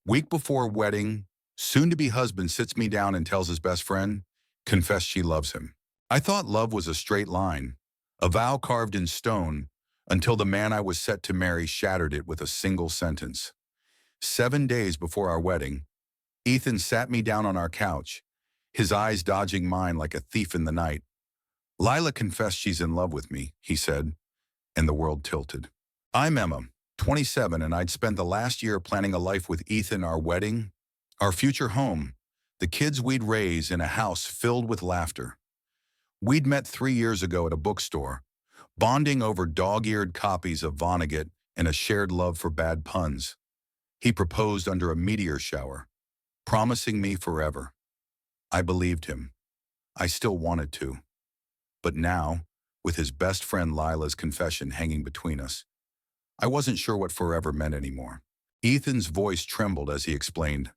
Week before wedding, soon-to-be husband sits me down and tells his best friend, confess she loves him. I thought love was a straight line, a vow carved in stone, until the man I was set to marry shattered it with a single sentence. 7 days before our wedding, Ethan sat me down on our couch, his eyes dodging mine like a thief in the night. Lila confessed she's in love with me, he said, and the world tilted. I'm Emma, 27, and I'd spent the last year planning a life with Ethan, our wedding, our future home, the kids we'd raise in a house filled with laughter. We'd met 3 years ago at a bookstore, bonding over dog-eared copies of Vonnegut and a shared love for bad puns. He proposed under a meteor shower, promising me forever. I believed him. I still wanted to. But now, with his best friend Lila's confession hanging between us, I wasn't sure what forever meant anymore. Ethan's voice trembled as he explained.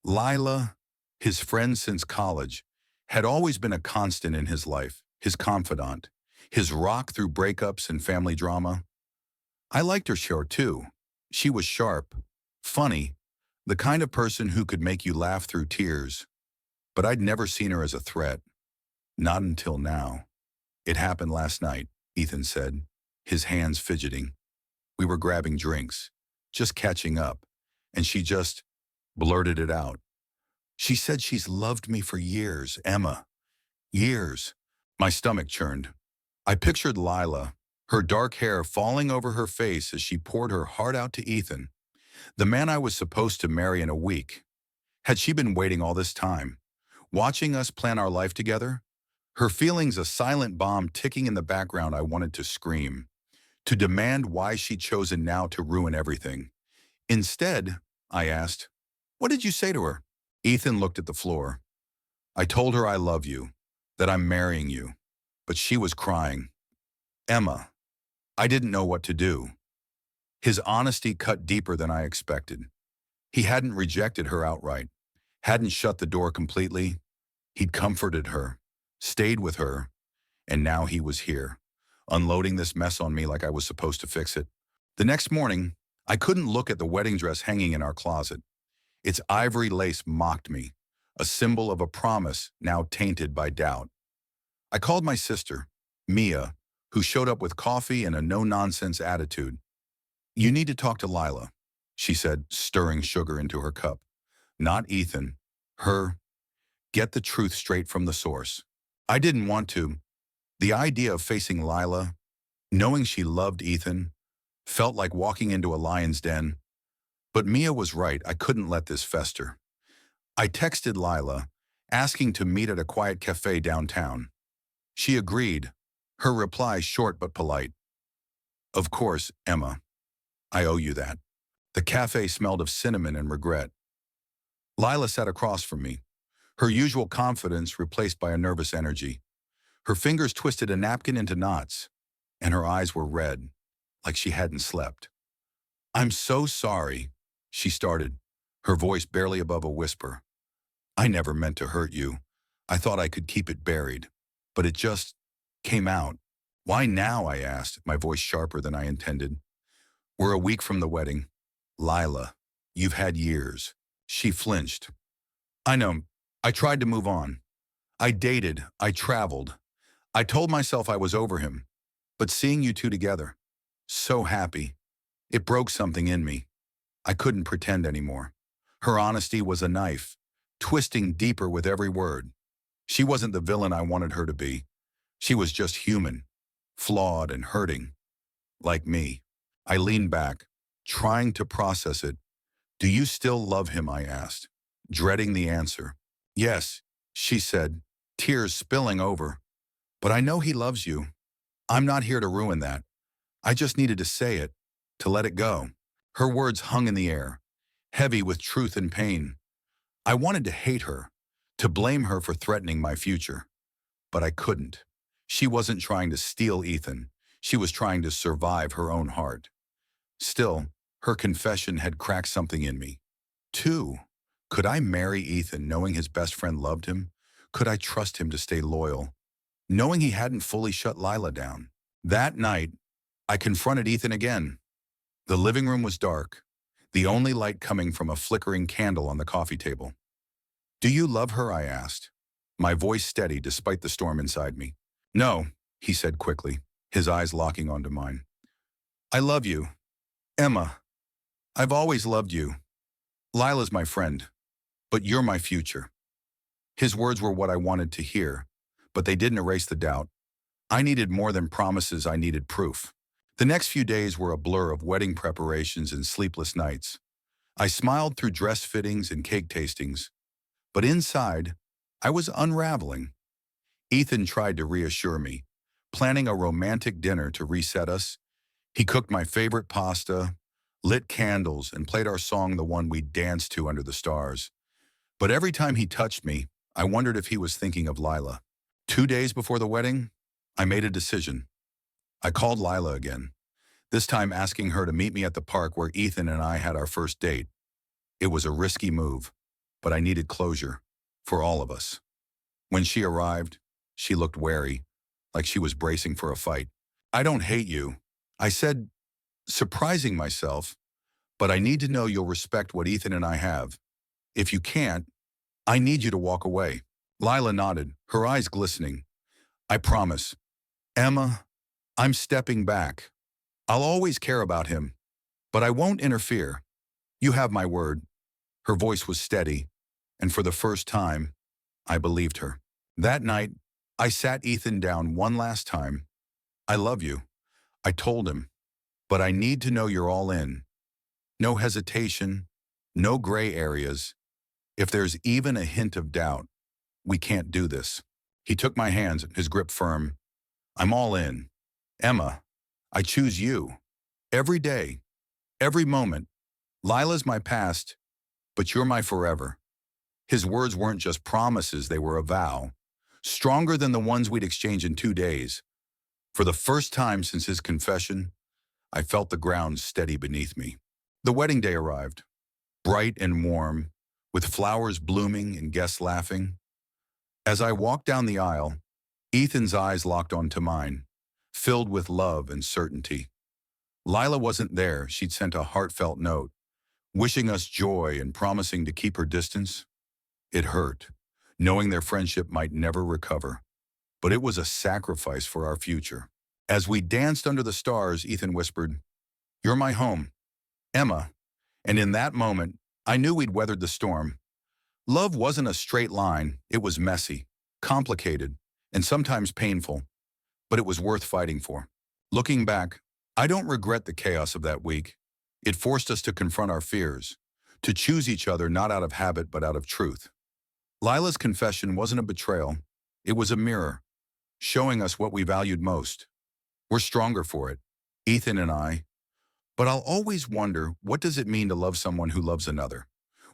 Lila, his friend since college, had always been a constant in his life, his confidant, his rock through breakups and family drama. I liked her sure too. She was sharp, funny, the kind of person who could make you laugh through tears. But I'd never seen her as a threat. Not until now. It happened last night, Ethan said, his hands fidgeting. We were grabbing drinks, just catching up, and she just blurted it out. She said she's loved me for years, Emma. Years. My stomach churned. I pictured Lila, her dark hair falling over her face as she poured her heart out to Ethan, the man I was supposed to marry in a week. Had she been waiting all this time, watching us plan our life together? Her feelings a silent bomb ticking in the background. I wanted to scream, to demand why she'd chosen now to ruin everything. Instead, I asked, what did you say to her? Ethan looked at the floor. I told her I love you, that I'm marrying you, but she was crying. Emma, I didn't know what to do. His honesty cut deeper than I expected. He hadn't rejected her outright, hadn't shut the door completely. He'd comforted her, stayed with her, and now he was here, unloading this mess on me like I was supposed to fix it. The next morning, I couldn't look at the wedding dress hanging in our closet. Its ivory lace mocked me, a symbol of a promise now tainted by doubt. I called my sister, Mia, who showed up with coffee and a no-nonsense attitude. You need to talk to Lila, she said, stirring sugar into her cup. Not Ethan. Her. Get the truth straight from the source. I didn't want to. The idea of facing Lila, knowing she loved Ethan, felt like walking into a lion's den. But Mia was right. I couldn't let this fester. I texted Lila, asking to meet at a quiet cafe downtown. She agreed, her reply short but polite. Of course, Emma. I owe you that. The cafe smelled of cinnamon and regret. Lila sat across from me, her usual confidence replaced by a nervous energy. Her fingers twisted a napkin into knots, and her eyes were red, like she hadn't slept. I'm so sorry, she started, her voice barely above a whisper. I never meant to hurt you. I thought I could keep it buried, but it just came out. Why now, I asked, my voice sharper than I intended. We're a week from the wedding. Lila, you've had years. She flinched. I know. I tried to move on. I dated. I traveled. I told myself I was over him. But seeing you two together, so happy, it broke something in me. I couldn't pretend anymore. Her honesty was a knife, twisting deeper with every word. She wasn't the villain I wanted her to be. She was just human, flawed and hurting, like me. I leaned back, trying to process it. Do you still love him? I asked, dreading the answer. Yes, she said, tears spilling over. But I know he loves you. I'm not here to ruin that. I just needed to say it, to let it go. Her words hung in the air, heavy with truth and pain. I wanted to hate her, to blame her for threatening my future. But I couldn't. She wasn't trying to steal Ethan. She was trying to survive her own heart. Still, her confession had cracked something in me. Too, could I marry Ethan knowing his best friend loved him? Could I trust him to stay loyal, knowing he hadn't fully shut Lila down? That night, I confronted Ethan again. The living room was dark. the only light coming from a flickering candle on the coffee table. "Do you love her?" I asked, my voice steady despite the storm inside me. "No," he said quickly, his eyes locking onto mine. "I love you, Emma. I've always loved you. Lila's my friend, but you're my future." His words were what I wanted to hear, but they didn't erase the doubt. I needed more than promises, I needed proof. The next few days were a blur of wedding preparations and sleepless nights. I smiled through dress fittings and cake tastings, but inside, I was unraveling. Ethan tried to reassure me, planning a romantic dinner to reset us. He cooked my favorite pasta, lit candles, and played our song, the one we danced to under the stars. But every time he touched me, I wondered if he was thinking of Lila. 2 days before the wedding, I made a decision. I called Lila again, this time asking her to meet me at the park where Ethan and I had our first date. It was a risky move, but I needed closure, for all of us. When she arrived, she looked wary, like she was bracing for a fight. "I don't hate you," I said, surprising myself, "but I need to know you'll respect what Ethan and I have. If you can't, I need you to walk away." Lila nodded, her eyes glistening. "I promise. Emma, I'm stepping back. I'll always care about him, but I won't interfere. You have my word." Her voice was steady, and for the first time, I believed her. That night, I sat Ethan down one last time. "I love you," I told him, "but I need to know you're all in. No hesitation, no gray areas. If there's even a hint of doubt, we can't do this." He took my hands, his grip firm. "I'm all in. Emma, I choose you. Every day, every moment. Lila's my past, but you're my forever." His words weren't just promises, they were a vow, stronger than the ones we'd exchanged in 2 days. For the first time since his confession, I felt the ground steady beneath me. The wedding day arrived, bright and warm, with flowers blooming and guests laughing. As I walked down the aisle, Ethan's eyes locked onto mine, filled with love and certainty. Lila wasn't there. She'd sent a heartfelt note, wishing us joy and promising to keep her distance. It hurt, knowing their friendship might never recover, but it was a sacrifice for our future. As we danced under the stars, Ethan whispered, "You're my home, Emma." And in that moment, I knew we'd weathered the storm. Love wasn't a straight line. It was messy, complicated, and sometimes painful, but it was worth fighting for. Looking back, I don't regret the chaos of that week. It forced us to confront our fears, to choose each other not out of habit but out of truth. Lila's confession wasn't a betrayal. It was a mirror, showing us what we valued most. We're stronger for it, Ethan and I. But I'll always wonder, what does it mean to love someone who loves another?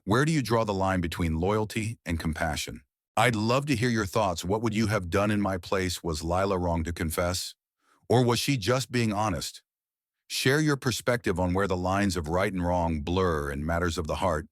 Where do you draw the line between loyalty and compassion? I'd love to hear your thoughts. What would you have done in my place? Was Lila wrong to confess? Or was she just being honest? Share your perspective on where the lines of right and wrong blur in matters of the heart.